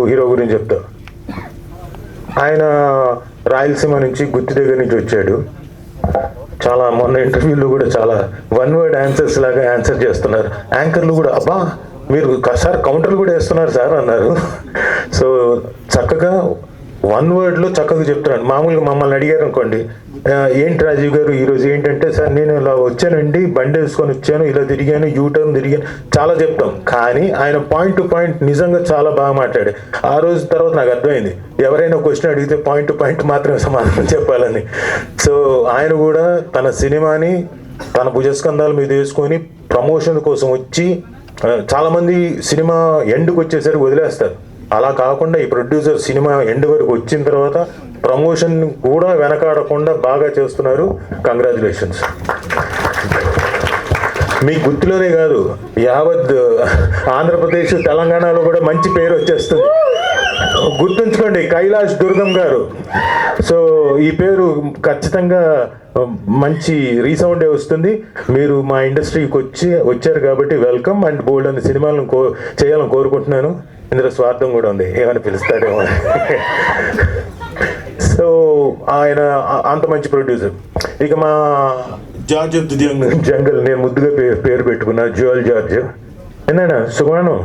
Hero గురించి చెప్తా. ఆయన రాయలసీమ నుంచి గుత్తి దగ్గర నుంచి వచ్చాడు. చాలా మొన్న ఇంటర్వ్యూలో కూడా చాలా వన్ వర్డ్ ఆన్సర్స్ లాగా ఆన్సర్ చేస్తున్నారు. యాంకర్లు కూడా అబ్బా మీరు సార్ కౌంటర్లు కూడా వేస్తున్నారు సార్ అన్నారు. సో చక్కగా వన్ వర్డ్లో చక్కగా చెప్తున్నాడు. మామూలుగా మమ్మల్ని అడిగారు అనుకోండి, ఏంటి రాజీవ్ గారు ఈరోజు ఏంటంటే, సార్ నేను ఇలా వచ్చానండి, బండి వేసుకొని వచ్చాను, ఇలా తిరిగాను, యూటర్న్ తిరిగాను, చాలా చెప్తాం. కానీ ఆయన పాయింట్ టు పాయింట్ నిజంగా చాలా బాగా మాట్లాడే. ఆ రోజు తర్వాత నాకు అర్థమైంది, ఎవరైనా క్వశ్చన్ అడిగితే పాయింట్ టు పాయింట్ మాత్రమే సమాధానం చెప్పాలని. సో ఆయన కూడా తన సినిమాని తన భుజస్కంధాల మీద వేసుకొని ప్రమోషన్ కోసం వచ్చి, చాలామంది సినిమా ఎండ్కి వచ్చేసరికి వదిలేస్తారు. అలా కాకుండా ఈ ప్రొడ్యూసర్ సినిమా ఎండ్ వరకు వచ్చిన తర్వాత ప్రమోషన్ కూడా వెనకాడకుండా బాగా చేస్తున్నారు. కంగ్రాచులేషన్స్. మీ గుర్తులోనే కాదు, యావత్ ఆంధ్రప్రదేశ్ తెలంగాణలో కూడా మంచి పేరు వచ్చేస్తుంది. గుర్తుంచుకోండి, కైలాష్ దుర్గం గారు. సో ఈ పేరు ఖచ్చితంగా మంచి రీసౌండే వస్తుంది. మీరు మా ఇండస్ట్రీకి వచ్చారు కాబట్టి వెల్కమ్. అండ్ బోల్డ్ అనే సినిమాలను చేయాలని కోరుకుంటున్నాను. ఇందులో స్వార్థం కూడా ఉంది, ఏమైనా పిలుస్తాడేమో. సో ఆయన అంత మంచి ప్రొడ్యూసర్. ఇక మా జార్జ్ ఆఫ్ ది జంగల్, నేను ముద్దుగా పేరు పెట్టుకున్నా, జ్యువెల్ జార్జ్. ఏంటన్నా సుకుమానం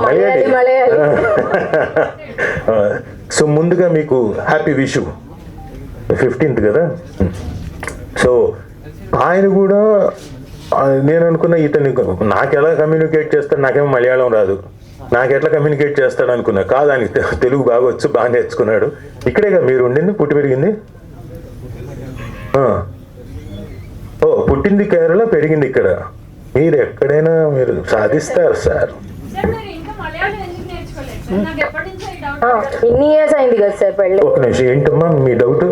మలయాళీ. సో ముందుగా మీకు హ్యాపీ విషు, 15th కదా. సో ఆయన కూడా నేను అనుకున్నా, ఇతను నాకు ఎలా కమ్యూనికేట్ చేస్తాడు, నాకేమో మలయాళం రాదు, నాకు ఎట్లా కమ్యూనికేట్ చేస్తాడు అనుకున్నా. కాదు, ఆయనకి తెలుగు బాగా వచ్చు, బాగా నేర్చుకున్నాడు. ఇక్కడేగా మీరు ఉండింది, పుట్టి పెరిగింది? ఓ, పుట్టింది కేరళ, పెరిగింది ఇక్కడ. మీరు ఎక్కడైనా మీరు సాధిస్తారు సార్. ఇన్ని ఇయర్స్ అయింది కదా సార్ పెళ్ళి. ఒక నిమిషం, ఏంటమ్మా మీ డౌట్?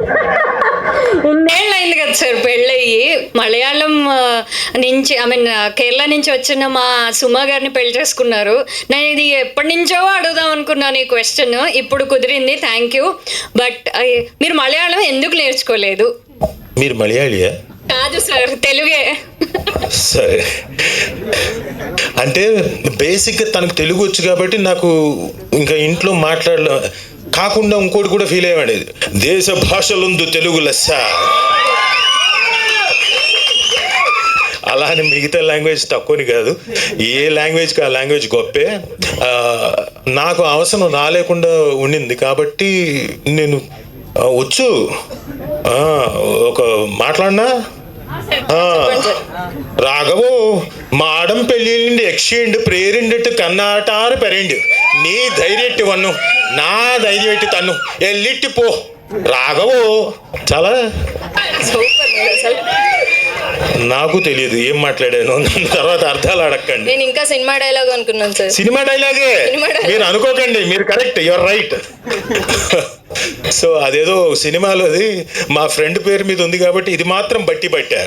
ఇన్నేళ్ళు అయింది కదా సార్ పెళ్ళయ్యి. మలయాళం నుంచి, ఐ మీన్ కేరళ నుంచి వచ్చిన మా సుమా గారిని పెళ్లి చేసుకున్నారు. నేను ఇది ఎప్పటి నుంచో అడుగుదాం అనుకున్నాను ఈ క్వశ్చన్, ఇప్పుడు కుదిరింది, థ్యాంక్ యూ. బట్ మీరు మలయాళం ఎందుకు నేర్చుకోలేదు? మీరు మలయాళీయా? కాదు సార్, తెలుగే. సరే, అంటే బేసిక్గా తనకు తెలుగు వచ్చు కాబట్టి నాకు ఇంకా ఇంట్లో మాట్లాడలే కాకుండా ఇంకోటి కూడా ఫీల్ అయ్యాడు, దేశ భాషలందు తెలుగు లెస్స. అలానే మిగతా లాంగ్వేజ్ తక్కువని కాదు, ఏ లాంగ్వేజ్కి ఆ లాంగ్వేజ్ గొప్పే. నాకు అవసరం రాలేకుండా ఉండింది కాబట్టి నేను వచ్చు. ఒక మాట్లాడినా రాఘవో മാടം പെല്ലിന്റെ യക്ഷിയുണ്ട് പേരുണ്ടിട്ട് കന്നാട്ടാറ് പെരയുണ്ട് നീ ധൈര്യമായിട്ട് വന്നു నా ధైర్యമായിട്ട് తన్ను ఎల్లిట్టి పో రాఘవో. చాలా నాకు తెలియదు ఏం మాట్లాడాను, తర్వాత అర్థాలు అడగండి. నేను ఇంకా సినిమా డైలాగ్ అనుకున్నాను సార్. సినిమా డైలాగే మీరు అనుకోకండి, మీరు కరెక్ట్, యువర్ రైట్. సో అదేదో సినిమాలోది మా ఫ్రెండ్ పేరు మీద ఉంది కాబట్టి ఇది మాత్రం బట్టి పట్టా.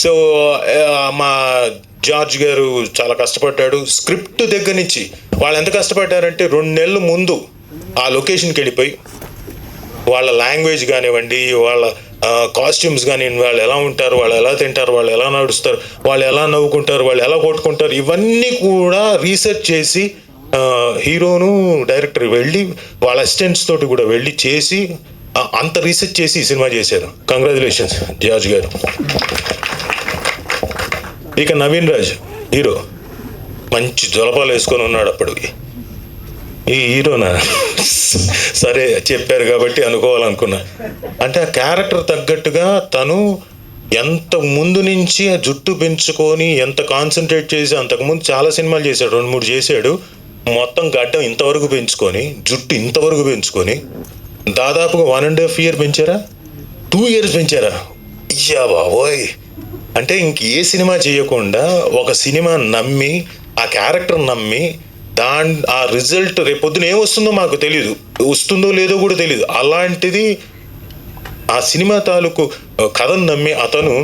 సో మా జార్జ్ గారు చాలా కష్టపడ్డాడు. స్క్రిప్ట్ దగ్గర నుంచి వాళ్ళు ఎంత కష్టపడ్డారంటే 2 నెలల ముందు ఆ లొకేషన్కి వెళ్ళిపోయి వాళ్ళ లాంగ్వేజ్ కానివ్వండి, వాళ్ళ కాస్ట్యూమ్స్ కానివ్వండి, వాళ్ళు ఎలా ఉంటారు, వాళ్ళు ఎలా తింటారు, వాళ్ళు ఎలా నడుస్తారు, వాళ్ళు ఎలా నవ్వుకుంటారు, వాళ్ళు ఎలా కొట్టుకుంటారు, ఇవన్నీ కూడా రీసెర్చ్ చేసి హీరోను డైరెక్టర్ వెళ్ళి వాళ్ళ అసిస్టెంట్స్ తోటి కూడా వెళ్ళి చేసి అంత రీసెర్చ్ చేసి ఈ సినిమా చేశారు. కంగ్రాచులేషన్స్ జార్జ్ గారు. ఇక నవీన్ రాజ్ హీరో మంచి జొలపాలు వేసుకొని ఉన్నాడు అప్పటికి. ఈ హీరోనా సరే చెప్పారు కాబట్టి అనుకోవాలనుకున్నా. అంటే ఆ క్యారెక్టర్ తగ్గట్టుగా తను ఎంత ముందు నుంచి ఆ జుట్టు పెంచుకొని ఎంత కాన్సన్ట్రేట్ చేసి, అంతకుముందు చాలా సినిమాలు చేశాడు, 2-3 చేశాడు. మొత్తం గడ్డం ఇంతవరకు పెంచుకొని, జుట్టు ఇంతవరకు పెంచుకొని దాదాపుగా 1.5 year పెంచారా, 2 years పెంచారా? అయ్యా బాబోయ్. అంటే ఇంక ఏ సినిమా చేయకుండా ఒక సినిమా నమ్మి, ఆ క్యారెక్టర్ నమ్మి, ఆ రిజల్ట్ రేపొద్దున ఏమొస్తుందో మాకు తెలీదు, వస్తుందో లేదో కూడా తెలీదు. అలాంటిది ఆ సినిమా తాలూకు కథను నమ్మి అతను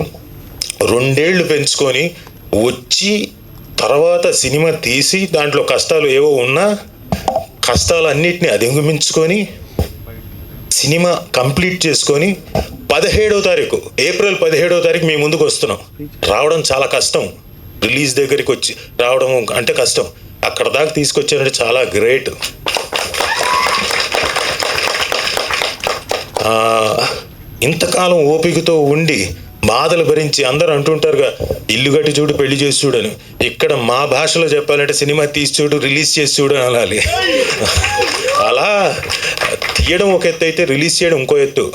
2 ఏళ్ళు పెంచుకొని వచ్చి తర్వాత సినిమా తీసి దాంట్లో కష్టాలు ఏవో ఉన్నా కష్టాలన్నిటిని అధిగమించుకొని సినిమా కంప్లీట్ చేసుకొని 17వ తారీఖు ఏప్రిల్ 17వ తారీఖు మీ ముందుకు వస్తున్నాం. రావడం చాలా కష్టం, రిలీజ్ దగ్గరికి వచ్చి రావడం అంటే కష్టం, అక్కడ దాకా తీసుకొచ్చారంటే చాలా గ్రేట్. ఇంతకాలం ఓపికతో ఉండి బాధలు భరించి అందరూ అంటుంటారుగా ఇల్లు కట్టి చూడు పెళ్లి చేసి చూడని. ఇక్కడ మా భాషలో చెప్పాలంటే సినిమా తీసి చూడు రిలీజ్ చేసి చూడు అని అనాలి. అలా తీయడం ఒక ఎత్తు అయితే రిలీజ్ చేయడం ఇంకో ఎత్తు.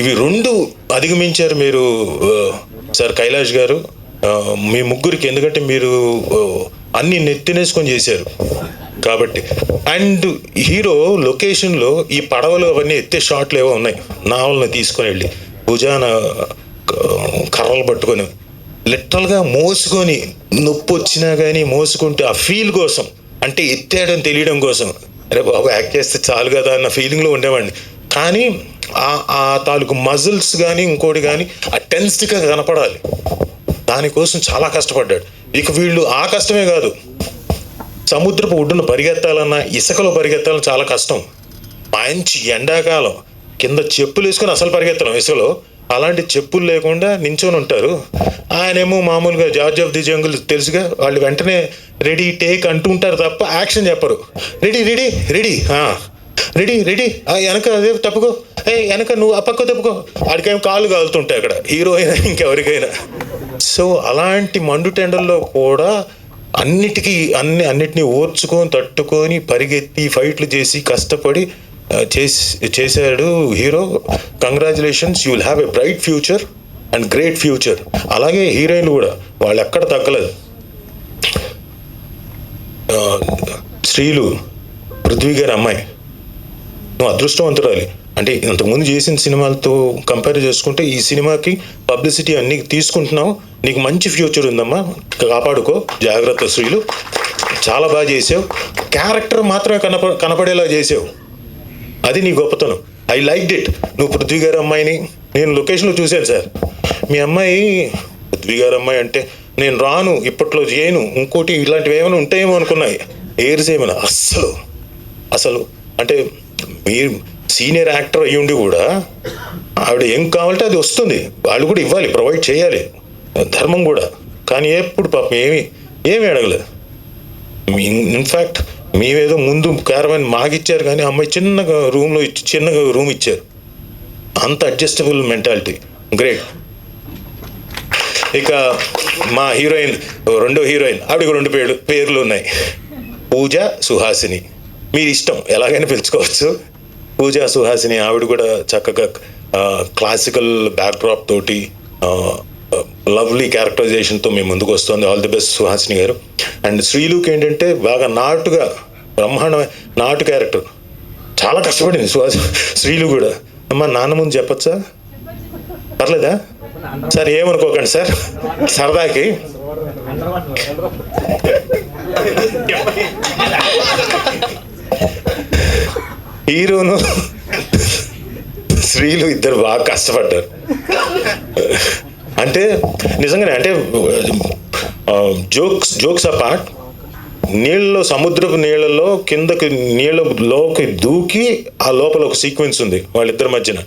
ఇవి రెండు అధిగమించారు మీరు సార్ కైలాష్ గారు, మీ ముగ్గురికి. ఎందుకంటే మీరు అన్ని నెత్తినేసుకొని చేశారు కాబట్టి. అండ్ హీరో లొకేషన్లో ఈ పడవలు అవన్నీ ఎత్తే షాట్లు ఏవో ఉన్నాయి, నావల్ని తీసుకొని వెళ్ళి భుజాన కర్రలు పట్టుకొని లిటరల్గా మోసుకొని, నొప్పి వచ్చినా కానీ మోసుకుంటే ఆ ఫీల్ కోసం, అంటే ఎత్తాడని తెలియడం కోసం, అరే బాబు యాక్ట్ చేస్తే చాలు కదా అన్న ఫీలింగ్లో ఉండేవాడిని. కానీ ఆ తాలూకు మజిల్స్ కానీ ఇంకోటి కానీ ఆ టెన్స్డ్గా కనపడాలి, దానికోసం చాలా కష్టపడ్డాడు. ఇక వీళ్ళు ఆ కష్టమే కాదు, సముద్రపు ఒడ్డున పరిగెత్తాలన్నా ఇసుకలో పరిగెత్తాలన్నా చాలా కష్టం. మంచి ఎండాకాలం కింద చెప్పులు వేసుకొని అసలు పరిగెత్తడం ఇసుకలో, అలాంటి చెప్పులు లేకుండా నించొని ఉంటారు. ఆయనేమో మామూలుగా జార్జ్ ఆఫ్ ది జంగుల్ తెలుసుగా, వాళ్ళు వెంటనే రెడీ టేక్ అంటూ ఉంటారు తప్ప యాక్షన్ చెప్పరు. Ready ready ready ready ready వెనక అదే తప్పుకో, వెనక నువ్వు ఆ పక్క తప్పుకో. ఆడికేమో కాళ్ళు కాలుతుంటాయి అక్కడ, హీరో అయినా ఇంకెవరికైనా. సో అలాంటి మండు టెండల్లో కూడా అన్నిటినీ ఓర్చుకొని తట్టుకొని పరిగెత్తి ఫైట్లు చేసి కష్టపడి చేశాడు hero. Congratulations, you will have a bright future and great future. అలాగే హీరోయిన్లు కూడా వాళ్ళు ఎక్కడ తగ్గలేదు. శ్రీలు, పృథ్వీ గారి అమ్మాయి, నువ్వు అదృష్టవంతురాలి. అంటే ఇంతకుముందు చేసిన సినిమాలతో కంపేర్ చేసుకుంటే ఈ సినిమాకి పబ్లిసిటీ అన్నీ తీసుకుంటున్నావు, నీకు మంచి ఫ్యూచర్ ఉందమ్మా, కాపాడుకో, జాగ్రత్త. శ్రీలు చాలా బాగా చేసావు, క్యారెక్టర్ మాత్రమే కనపడేలా చేసావు, అది నీ గొప్పతనం. I like it. నువ్వు పృథ్వీ గారి అమ్మాయిని నేను లొకేషన్లో చూశాను సార్. మీ అమ్మాయి పృథ్వీ గారి అమ్మాయి అంటే నేను రాను, ఇప్పట్లో చేయను, ఇంకోటి ఇలాంటివి ఏమైనా ఉంటాయేమో అనుకున్నాయి. ఎయిర్స్ ఏమైనా అసలు అంటే మీరు సీనియర్ యాక్టర్ అయ్యుండి కూడా ఆవిడ ఏం కావాలంటే అది వస్తుంది, వాళ్ళు కూడా ఇవ్వాలి, ప్రొవైడ్ చేయాలి, ధర్మం కూడా. కానీ ఎప్పుడు పాపం ఏమీ అడగలేదు. ఇన్ఫ్యాక్ట్ మేమేదో ముందు క్యారవాన్ మాకిచ్చారు కానీ అమ్మాయి చిన్నగా రూమ్ ఇచ్చారు. అంత అడ్జస్టబుల్ మెంటాలిటీ, గ్రేట్. ఇక మా హీరోయిన్, రెండో హీరోయిన్, ఆవిడకి 2 పేర్లు ఉన్నాయి, పూజ, సుహాసిని. మీరు ఇష్టం ఎలాగైనా పిలుచుకోవచ్చు. పూజ సుహాసిని, ఆవిడ కూడా చక్కగా క్లాసికల్ బ్యాక్డ్రాప్ తోటి లవ్లీ క్యారెక్టరైజేషన్తో మేము ముందుకు వస్తుంది. ఆల్ ది బెస్ట్ సుహాసిని గారు. అండ్ శ్రీలుకి ఏంటంటే బాగా నాటుగా, బ్రహ్మాండమైన నాటు క్యారెక్టర్, చాలా కష్టపడింది శ్రీలు కూడా. అమ్మ నాన్న ముందు చెప్పచ్చా? పర్లేదా సార్? ఏమనుకోకండి సార్, సరదాకి. హీరోను శ్రీలు ఇద్దరు బాగా కష్టపడ్డారు. అంటే నిజంగానే, అంటే జోక్స్ అపార్ట్, నీళ్ళలో, సముద్రపు నీళ్ళలో కిందకి నీళ్ళలోకి దూకి ఆ లోపల ఒక సీక్వెన్స్ ఉంది వాళ్ళిద్దరి మధ్యన.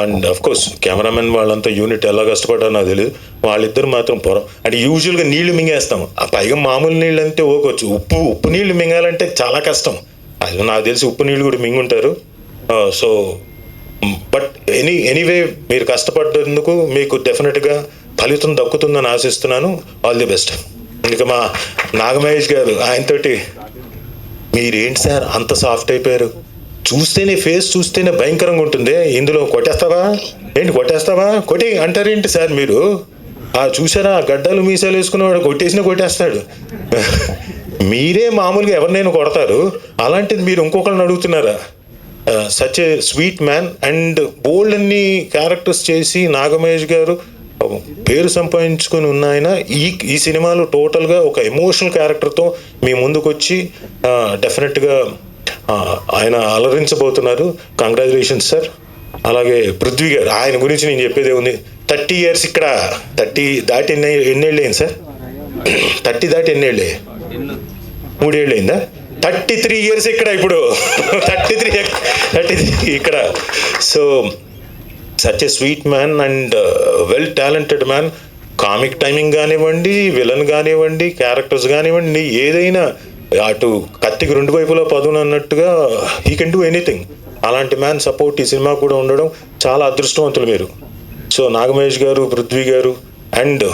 అండ్ అఫ్ కోర్స్ కెమెరామెన్ వాళ్ళంతా యూనిట్ ఎలా కష్టపడ్డారో నాకు తెలియదు, వాళ్ళిద్దరు మాత్రం అంటే యూజువల్గా నీళ్లు మింగేస్తాం, ఆ పైగా మామూలు నీళ్ళు అంటే ఓకొచ్చు, ఉప్పు నీళ్లు మింగాలంటే చాలా కష్టం. అది నాకు తెలిసి ఉప్పు నీళ్ళు కూడా మింగుంటారు. సో బట్ ఎనీవే మీరు కష్టపడ్డందుకు మీకు డెఫినెట్గా ఫలితం దక్కుతుందని ఆశిస్తున్నాను. All the best. ఇంకా మా నాగమహేష్ గారు, ఆయనతోటి మీరేంటి సార్ అంత సాఫ్ట్ అయిపోయారు, చూస్తేనే ఫేస్ చూస్తేనే భయంకరంగా ఉంటుంది, ఇందులో కొట్టేస్తావా కొట్టి అంటారేంటి సార్ మీరు? చూసారా గడ్డలు మీసాలు వేసుకున్నవాడు కొట్టేస్తాడు. మీరే మామూలుగా ఎవరినైనా కొడతారు, అలాంటిది మీరు ఇంకొకరిని అడుగుతున్నారా? Such a sweet man. And bold అన్ని క్యారెక్టర్స్ చేసి నాగమహేష్ గారు పేరు సంపాదించుకొని ఉన్న ఆయన ఈ సినిమాలో టోటల్గా ఒక ఎమోషనల్ క్యారెక్టర్తో మీ ముందుకు వచ్చి డెఫినెట్గా ఆయన అలరించబోతున్నారు. Congratulations sir. అలాగే పృథ్వీ గారు, ఆయన గురించి నేను చెప్పేదే ఉంది. 30 years ఇక్కడ 30 దాటి ఎన్నేళ్ళు అయింది సార్? 30 దాటి ఎన్నేళ్ళు? 3 ఏళ్ళు అయిందా? 33 years ఇక్కడ ఇప్పుడు. 33 ఇక్కడ. So such a sweet man and well talented man. Comic timing కానివ్వండి, విలన్ కానివ్వండి, క్యారెక్టర్స్ కానివ్వండి, ఏదైనా అటు కత్తికి రెండు వైపులా పదును అన్నట్టుగా హీ కెన్ డూ ఎనీథింగ్. అలాంటి మ్యాన్ సపోర్ట్ ఈ సినిమా కూడా ఉండడం చాలా అదృష్టవంతులు మీరు. సో నాగమహేష్ గారు, పృథ్వీ గారు, అండ్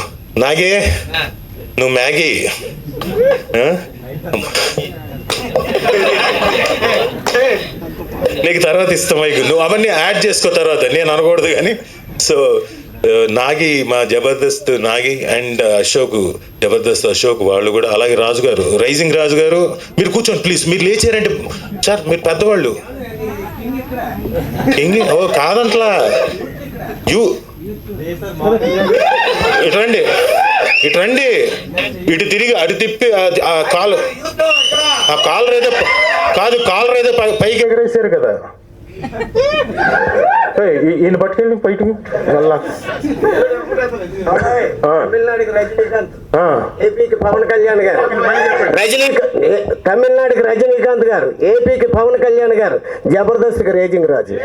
నాగే నువ్వు మ్యాగీ నీకు తర్వాత ఇస్తాం మైకు, నువ్వు అవన్నీ యాడ్ చేసుకో తర్వాత, నేను అనకూడదు కానీ. సో నాగి మా జబర్దస్త్ నాగి అండ్ అశోక్, జబర్దస్త్ అశోక్ వాళ్ళు కూడా, అలాగే రాజు గారు, రైజింగ్ రాజు గారు, మీరు కూర్చోండి ప్లీజ్. మీరు లేచారంటే సార్ మీరు పెద్దవాళ్ళు. ఓ కాదంట్లా, యూ ఇట్రండి, ఇట్రండి, ఇటు తిరిగి అటు తిప్పి ఆ కాలర్ ఏదో కాదు, కాలర్ ఏదో పైకి ఎగరేసారు కదా, ఈయన పట్టుకెళ్ళి బయటికి మళ్ళా. తమిళనాడుకి రజనీకాంత్, ఏపీకి పవన్ కళ్యాణ్ గారు. తమిళనాడుకి రజనీకాంత్ గారు, ఏపీకి పవన్ కళ్యాణ్ గారు, జబర్దస్త్కి రేజింగ్ రాజు.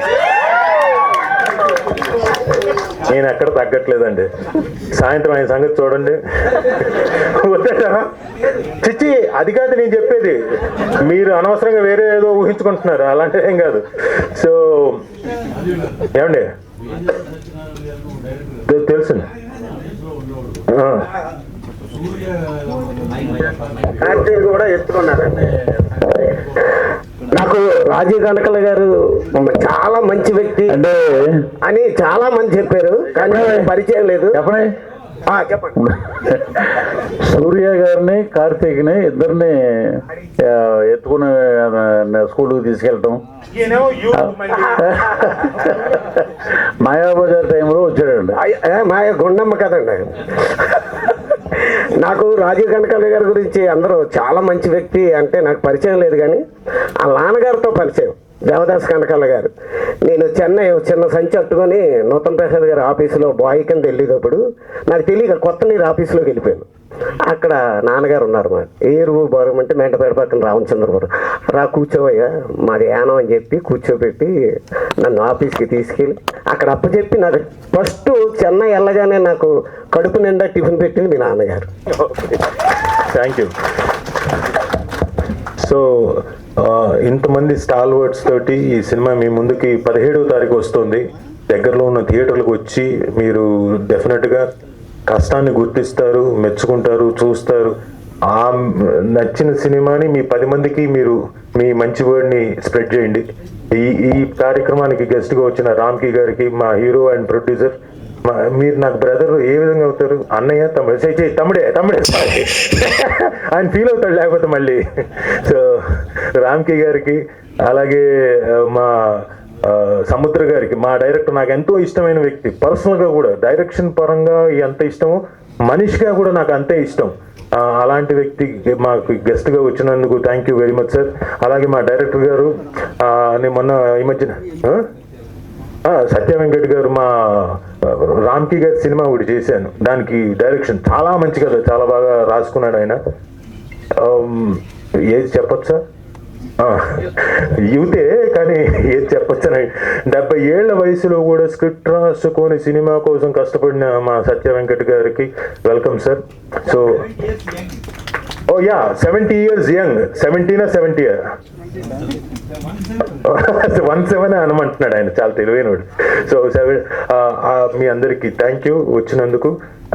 నేను ఎక్కడ తగ్గట్లేదండి. సాయంత్రం ఆయన సంగతి చూడండి. వద్దంటారా? చిచ్చి, అది కాదు నేను చెప్పేది. మీరు అనవసరంగా వేరే ఏదో ఊహించుకుంటున్నారు, అలాంటిది ఏం కాదు. సో ఏమండి తెలుసు, కూడా ఎత్తుకున్నారండి. నాకు రాజీవ్ కనకల గారు చాలా మంచి వ్యక్తి అంటే అని చాలా మంది చెప్పారు, కానీ పరిచయం లేదు. చెప్పండి. చెప్పండి. సూర్య గారిని, కార్తీక్ని ఇద్దరిని ఎత్తుకుని స్కూల్కి తీసుకెళ్ళటం, మాయాబజార్ టైంలో వచ్చాడండి. మాయా గుండమ్మ కదండి. నాకు రాజీవ్ కనకాల గారి గురించి అందరూ చాలా మంచి వ్యక్తి అంటే నాకు పరిచయం లేదు, కానీ ఆ నాన్నగారితో పరిచయం. దేవదాస్ కనకాల గారు, నేను చెన్నై చిన్న సంచి అట్టుకొని నూతన్ ప్రసాద్ గారి ఆఫీసులో బాయ్ కింద వెళ్ళేటప్పుడు నాకు తెలియక కొత్త నీరు ఆఫీసులోకి వెళ్ళిపోయాను. అక్కడ నాన్నగారు ఉన్నారు. మా ఏరు బారం అంటే మెంటపేట పక్కన రామచంద్రపురం. రా కూర్చోవయ్యా మాది యానం అని చెప్పి కూర్చోబెట్టి నన్ను ఆఫీస్కి తీసుకెళ్ళి అక్కడ అప్పచెప్పి నాకు ఫస్ట్ చెన్నై వెళ్ళగానే నాకు కడుపు నిండా టిఫిన్ పెట్టింది మీ నాన్నగారు. Thank you. సో ఇంతమంది స్టాల్ వర్డ్స్ తోటి ఈ సినిమా మీ ముందుకి 17వ తారీఖు వస్తుంది. దగ్గరలో ఉన్న థియేటర్లకు వచ్చి మీరు డెఫినెట్గా కష్టాన్ని గుర్తిస్తారు, మెచ్చుకుంటారు, చూస్తారు. ఆ నచ్చిన సినిమాని మీ 10 మందికి మీరు మీ మంచి వర్డ్ని స్ప్రెడ్ చేయండి. ఈ కార్యక్రమానికి గెస్ట్గా వచ్చిన రామ్కి గారికి, మా హీరో అండ్ ప్రొడ్యూసర్, మీరు నాకు బ్రదర్ ఏ విధంగా అవుతారు? అన్నయ్య, తమ్ముడు, తమ్ముడే ఆయన ఫీల్ అవుతాడు లేకపోతే మళ్ళీ. సో రామ్కి గారికి, అలాగే మా సముద్ర గారికి, మా డైరెక్టర్, నాకు ఎంతో ఇష్టమైన వ్యక్తి. పర్సనల్గా కూడా డైరెక్షన్ పరంగా ఎంత ఇష్టమో మనిషిగా కూడా నాకు అంతే ఇష్టం. అలాంటి వ్యక్తి మాకు గెస్ట్గా వచ్చినందుకు thank you very much sir. అలాగే మా డైరెక్టర్ గారు, నేను మొన్న ఈ మధ్యన సత్య వెంకట్ గారు, మా రామ్కి గారి సినిమా ఒకటి చేశాను, దానికి డైరెక్షన్ చాలా మంచి కదా, చాలా బాగా రాసుకున్నాడు ఆయన. ఏది చెప్పచ్చా? యూతే కానీ ఏది చెప్పచ్చని 70 ఏళ్ల వయసులో కూడా స్క్రిప్ట్ రాసుకొని సినిమా కోసం కష్టపడిన మా సత్య వెంకట్ గారికి welcome sir. So 70 years young, 17 70 17 అనమంటున్నాడు ఆయన, చాలా తెలివైనవాడు. సో మీ అందరికి థ్యాంక్ యూ వచ్చినందుకు.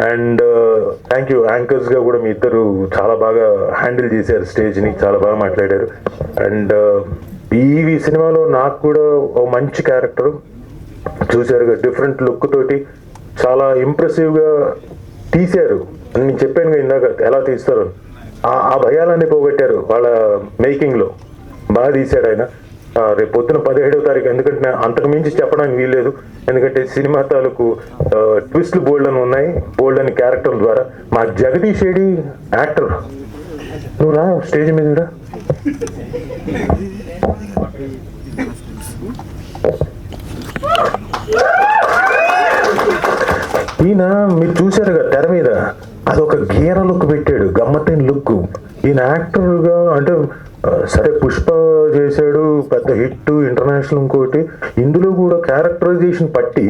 అండ్ థ్యాంక్ యూ యాంకర్స్గా కూడా మీ ఇద్దరు చాలా బాగా హ్యాండిల్ చేశారు స్టేజ్ని, చాలా బాగా మాట్లాడారు. అండ్ ఈ సినిమాలో నాకు కూడా ఓ మంచి క్యారెక్టర్ చూశారు, డిఫరెంట్ లుక్ తోటి చాలా ఇంప్రెసివ్గా తీశారు. నేను చెప్పాను ఇందాక ఎలా తీస్తారు, ఆ భయాలన్నీ పోగొట్టారు వాళ్ళ మేకింగ్లో, బాగా తీశాడు ఆయన. రేపు పొద్దున 17వ తారీఖు, ఎందుకంటే అంతకు మించి చెప్పడానికి వీల్లేదు, ఎందుకంటే సినిమా తాలూకు ట్విస్ట్లు బోల్డ్ అని ఉన్నాయి, బోల్డ్ అని క్యారెక్టర్ ద్వారా. మా జగదీష్ ఏడి యాక్టర్, నువ్వు రా స్టేజ్ మీద రా. ఈయన మీరు చూశారు కదా తెర మీద, అదొక గీర లుక్ పెట్టాడు, గమ్మత్తైన లుక్. ఈయన యాక్టర్గా అంటే సరే పుష్ప చేశాడు, పెద్ద హిట్ ఇంటర్నేషనల్. ఇంకోటి ఇందులో కూడా క్యారెక్టరైజేషన్ పట్టి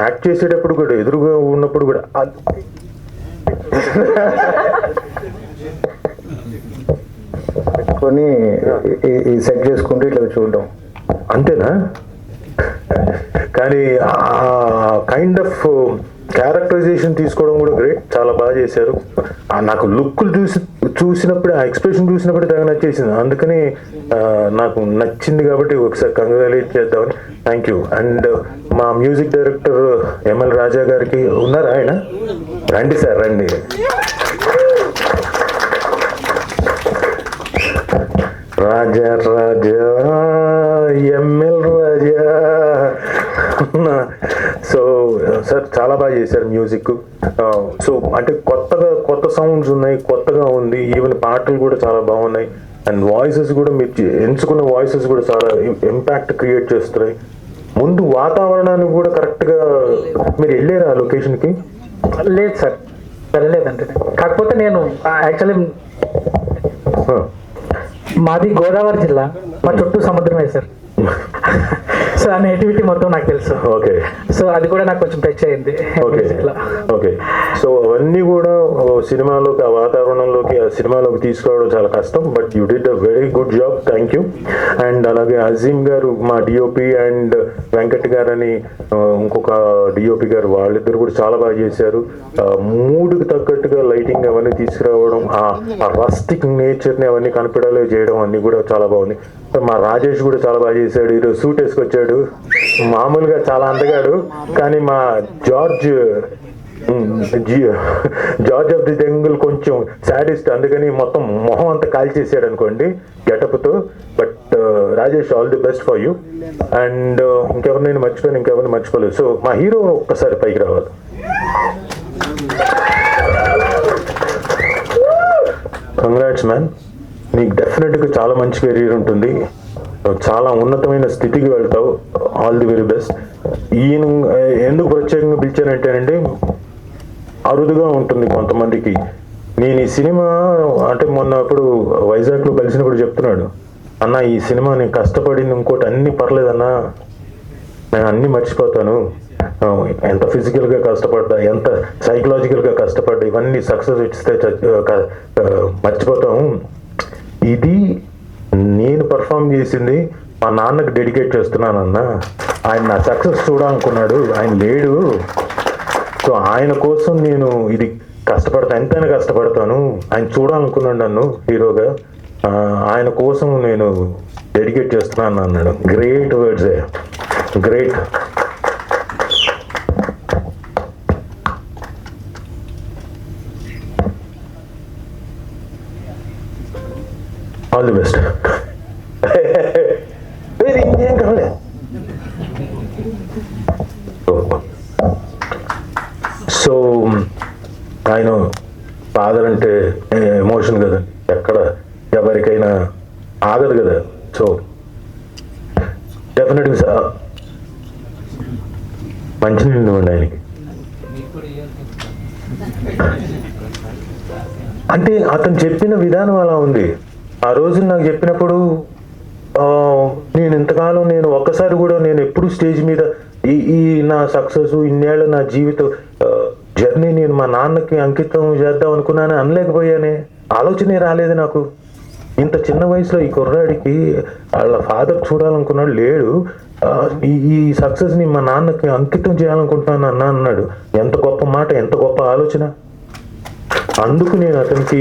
యాక్ట్ చేసేటప్పుడు కూడా, ఎదురుగా ఉన్నప్పుడు కూడా పెట్టుకొని ఈ సెట్ చేసుకుంటూ ఇట్లా చూడడం అంతేనా? కానీ కైండ్ ఆఫ్ క్యారెక్టరైజేషన్ తీసుకోవడం కూడా గ్రేట్, చాలా బాగా చేశారు. నాకు లుక్లు చూసినప్పుడు, ఆ ఎక్స్ప్రెషన్ చూసినప్పుడు తెగ నచ్చేసింది. అందుకని నాకు నచ్చింది కాబట్టి ఒకసారి కంగ్రాచులేట్ చేద్దామని. Thank you. అండ్ మా మ్యూజిక్ డైరెక్టర్ ఎంఎల్ రాజా గారికి ఉన్నారా ఆయన? రండి సార్, రండి. రాజా రాజా ఎంఎల్ రాజా. సో సార్ చాలా బాగా చేశారు మ్యూజిక్. సో అంటే కొత్త సౌండ్స్ ఉన్నాయి, కొత్తగా ఉంది. ఈవెన్ పాటలు కూడా చాలా బాగున్నాయి. అండ్ వాయిసెస్ కూడా మీరు ఎంచుకున్న వాయిసెస్ కూడా చాలా ఇంపాక్ట్ క్రియేట్ చేస్తున్నాయి. ముందు వాతావరణానికి కూడా కరెక్ట్గా మీరు వెళ్ళారా ఆ లొకేషన్కి? లేదు సార్, వెళ్ళలేదండి. కాకపోతే నేను యాక్చువల్లీ మాది గోదావరి జిల్లా, మా చుట్టూ సముద్రమే సార్. సో ఆ నేటివిటీ మొత్తం నాకు తెలుసు. ఓకే. సో అది కూడా నాకు కొంచెం టచ్ అయింది. Okay okay. సో అవన్నీ కూడా సినిమాలోకి, ఆ వాతావరణంలోకి, ఆ సినిమాలోకి తీసుకురావడం చాలా కష్టం. But you did a very good job. Thank you. And అలాగే అజీమ్ గారు, మా డిఓపి, అండ్ వెంకట్ గారు అని ఇంకొక డిఓపి గారు, వాళ్ళిద్దరు కూడా చాలా బాగా చేశారు. మూడుకి తగ్గట్టుగా లైటింగ్ అవన్నీ తీసుకురావడం, ఆ రస్టిక్ నేచర్ని అవన్నీ కనిపెడాలి చేయడం అన్నీ కూడా చాలా బాగుంది. మా రాజేష్ కూడా చాలా బాగా చేశాడు. ఈరోజు సూట్ వేసుకొచ్చాడు. మామూలుగా చాలా అందగాడు, కానీ మా జార్జ్ ఆఫ్ ది జంగుల్ కొంచెం సాడిస్ట్, అందుకని మొత్తం మొహం అంతా కాల్చేసాడు అనుకోండి గెటప్తో. But Rajesh, all the best for you. And ఇంకెవరినైనా మర్చిపోయాను? ఇంకెవరిని మర్చిపోలేదు. సో మా హీరో ఒక్కసారి పైకి రావాలి. కంగ్రాట్స్ మ్యాన్, నీకు డెఫినెట్గా చాలా మంచి కెరీర్ ఉంటుంది, చాలా ఉన్నతమైన స్థితికి వెళ్తావు. All the very best. ఈయన ఎందుకు ప్రత్యేకంగా పిలిచానంటేనండి, అరుదుగా ఉంటుంది కొంతమందికి. నేను ఈ సినిమా అంటే మొన్న అప్పుడు వైజాగ్లో కలిసినప్పుడు చెప్తున్నాడు, అన్న ఈ సినిమా నేను కష్టపడింది ఇంకోటి అన్నీ పర్లేదన్నా, నేను అన్నీ మర్చిపోతాను. ఎంత ఫిజికల్గా కష్టపడ్డా, ఎంత సైకలాజికల్గా కష్టపడ్డా, ఇవన్నీ సక్సెస్ ఇస్తే మర్చిపోతాము. ఇది నేను పర్ఫామ్ చేసింది మా నాన్నకు డెడికేట్ చేస్తున్నానన్న. ఆయన నా సక్సెస్ చూడాలనుకున్నాడు, ఆయన లేడు. సో ఆయన కోసం నేను ఇది కష్టపడతాను, ఎంతైనా కష్టపడతాను. ఆయన చూడాలనుకున్నాడు నన్ను హీరోగా, ఆయన కోసం నేను డెడికేట్ చేస్తున్నాను అన్నాడు. Great words, great. All the best. ఇంకేం కావాలి. సో ఆయన ఫాదర్ అంటే ఎమోషన్ కదా, ఎక్కడ ఎవరికైనా ఆగదు కదా. సో డెఫినెట్గా మంచినీళ్ళు ఇవ్వండి ఆయనకి. అంటే అతను చెప్పిన విధానం అలా ఉంది. ఆ రోజు నాకు చెప్పినప్పుడు నేను ఇంతకాలం నేను ఒక్కసారి కూడా నేను ఎప్పుడు స్టేజ్ మీద ఈ నా సక్సెస్, ఇన్నేళ్ళ నా జీవిత జర్నీ నేను మా నాన్నకి అంకితం చేద్దాం అనుకున్నాను, అనలేకపోయానే. ఆలోచనే రాలేదు నాకు. ఇంత చిన్న వయసులో ఈ కుర్రాడికి వాళ్ళ ఫాదర్ చూడాలనుకున్నాడు, లేడు. ఈ సక్సెస్ని మా నాన్నకి అంకితం చేయాలనుకుంటున్నాను అన్న అన్నాడు. ఎంత గొప్ప మాట, ఎంత గొప్ప ఆలోచన. అందుకు నేను అతనికి